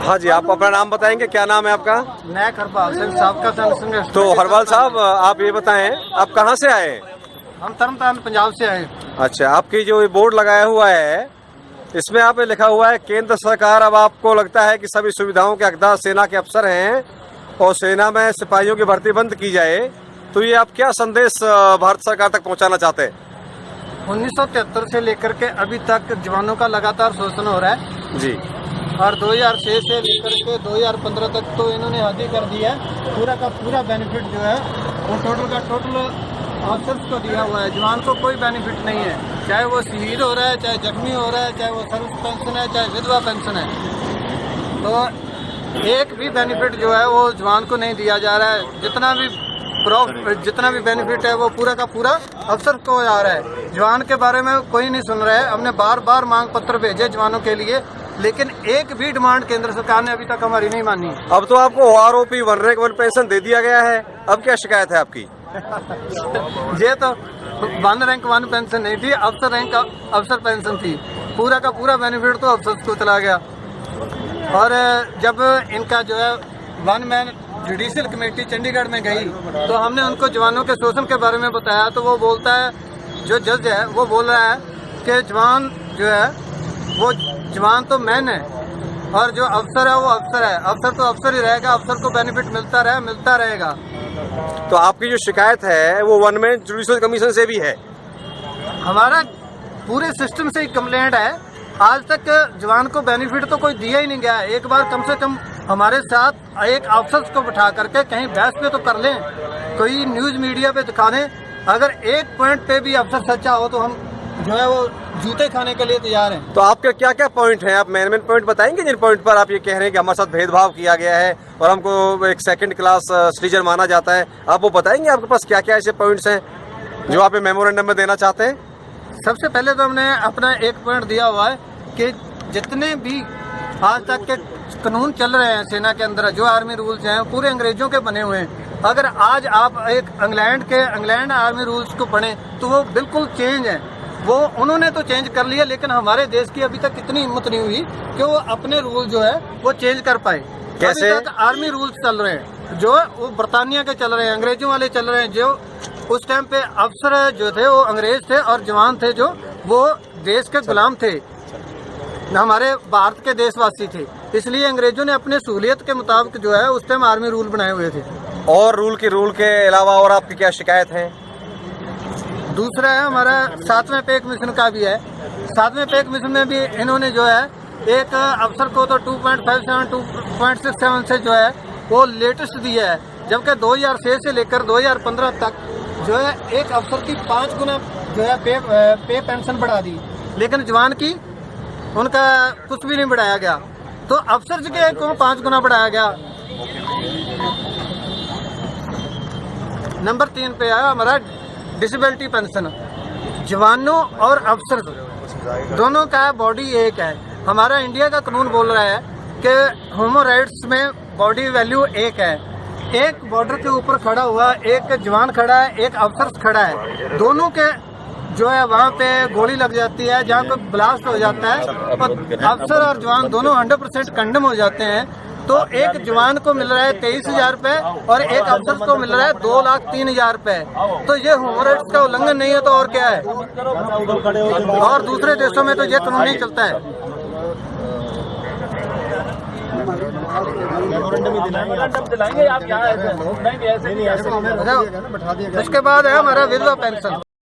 हाँ जी, आप अपना नाम बताएंगे, क्या नाम है आपका? नायक हरपाल सिंह साहब का संघ। तो हरपाल साहब, आप ये बताएं, आप कहाँ से आए? हम तरनतारन पंजाब से आए। अच्छा, आपकी जो ये बोर्ड लगाया हुआ है इसमें आपने लिखा हुआ है केंद्र सरकार अब आपको लगता है कि सभी सुविधाओं के हकदार सेना के अफसर हैं और सेना में सिपाहियों की भर्ती बंद की जाए, तो ये आप क्या संदेश भारत सरकार तक पहुंचाना चाहते हैं? 1973 से लेकर के अभी तक जवानों का लगातार शोषण हो रहा है जी, और 2006 से लेकर के 2015 तक तो इन्होंने हद ही कर दिया है। पूरा का पूरा बेनिफिट जो है वो टोटल का टोटल ऑफिसर्स को दिया हुआ है। जवान को कोई बेनिफिट नहीं है, चाहे वो शहीद हो रहा है, चाहे जख्मी हो रहा है, चाहे वो सर्विस पेंशन है, चाहे विधवा पेंशन है। तो एक भी बेनिफिट जो है वो जवान को नहीं दिया जा रहा है। जितना भी बेनिफिट है वो पूरा का पूरा अफसर को आ रहा है। जवान के बारे में कोई नहीं सुन रहा है। हमने बार बार मांग पत्र भेजे जवानों के लिए, लेकिन एक भी डिमांड केंद्र सरकार ने अभी तक हमारी नहीं मानी। अब तो आपको OROP 1 रैंक 1 पेंशन दे दिया गया है, अब क्या शिकायत है आपकी? ये तो 1 रैंक 1 पेंशन नहीं थी, अफसर पेंशन थी। पूरा का पूरा बेनिफिट तो अफसर को चला गया। और जब इनका जो है 1 मैन जुडिशियल कमेटी चंडीगढ़ में गई तो हमने उनको जवानों के शोषण के बारे में बताया, तो वो बोलता है, जो जज है वो बोल रहा है कि जवान जो है वो जवान तो मैन है और जो अफसर है वो अफसर है। अफसर तो अफसर ही रहेगा, अफसर को बेनिफिट मिलता रहेगा। तो आपकी जो शिकायत है वो 1 मैन जुडिशियल कमीशन से भी है? हमारा पूरे सिस्टम से ही कंप्लेंट है। आज तक जवान को बेनिफिट तो कोई दिया ही नहीं गया। एक बार कम से कम हमारे साथ एक अफसर को बिठा करके कहीं बहस पे तो कर लें, कोई न्यूज मीडिया पे दिखा दें। अगर एक पॉइंट पे भी अफसर सच्चा हो तो हम जो है वो जूते खाने के लिए तैयार हैं। तो आपके क्या क्या पॉइंट हैं? आप मेन पॉइंट बताएंगे जिन पॉइंट पर आप ये कह रहे हैं कि हमारे साथ भेदभाव किया गया है और हमको एक सेकंड क्लास सिटीजन माना जाता है, आप वो बताएंगे आपके पास क्या क्या ऐसे पॉइंट्स हैं जो आप मेमोरेंडम में देना चाहते हैं? सबसे पहले तो हमने अपना एक पॉइंट दिया हुआ है कि जितने भी आज तक के कानून चल रहे हैं सेना के अंदर, जो आर्मी रूल्स हैं पूरे अंग्रेजों के बने हुए हैं। अगर आज आप एक इंग्लैंड आर्मी रूल्स को पढ़ें तो वो बिल्कुल चेंज है। वो उन्होंने तो चेंज कर लिया, लेकिन हमारे देश की अभी तक इतनी हिम्मत नहीं हुई कि वो अपने रूल जो है वो चेंज कर पाए। कैसे? अभी तक आर्मी रूल्स चल रहे हैं जो वो बरतानिया के चल रहे हैं, अंग्रेजों वाले चल रहे हैं। जो उस टाइम पे अफसर जो थे वो अंग्रेज थे और जवान थे जो वो देश के गुलाम थे, हमारे भारत के देशवासी थे। इसलिए अंग्रेजों ने अपने सहूलियत के मुताबिक जो है उस टाइम आर्मी रूल बनाए हुए थे। और रूल के अलावा और आपकी क्या शिकायत है? दूसरा है हमारा 7वें पे कमीशन का भी है। 7वें पे कमीशन में भी इन्होंने जो है एक अफसर को तो 2.57 2.67 से जो है वो लेटेस्ट दिया है, जबकि 2006 से लेकर 2015 तक जो है एक अफसर की 5 गुना जो है पे पेंशन बढ़ा दी, लेकिन जवान की उनका कुछ भी नहीं बढ़ाया गया। तो अफसर के को 5 गुना बढ़ाया गया। नंबर 3 पे है हमारा डिसेबिलिटी पेंशन। जवानों और अफसर दोनों का बॉडी एक है। हमारा इंडिया का कानून बोल रहा है कि ह्यूमन राइट्स में बॉडी वैल्यू एक है। एक बॉर्डर के ऊपर खड़ा हुआ एक जवान खड़ा है, एक अफसर खड़ा है, दोनों के जो है वहाँ पे गोली लग जाती है, जहाँ पे ब्लास्ट हो जाता है और अफसर और जवान दोनों 100% कंडम हो जाते हैं। तो एक जवान को मिल रहा है 23,000 रुपए और एक अफसर को मिल रहा है 2,03,000 रुपए। तो ये ह्यूमन राइट्स का उल्लंघन नहीं है तो और क्या है? और दूसरे देशों में तो ये कानून नहीं चलता है। उसके बाद है हमारा विधवा पेंशन।